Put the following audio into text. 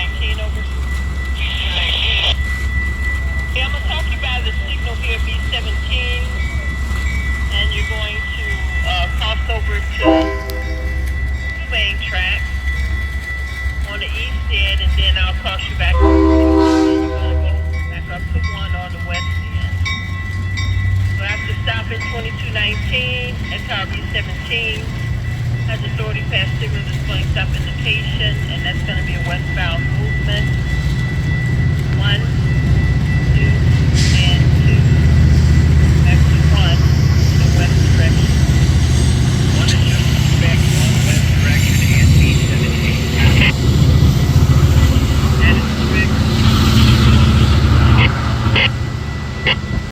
B17, over. Hey, I'm gonna talk you by the signal here, B17, and you're going to cross over to the main track on the east end, and then I'll cross you back over to 2, and you're gonna go back up to 1 on the west end. So after stopping 2219 at Tower B17, has authority pass signal displaying stop indication, and that's going to be a westbound movement. 1.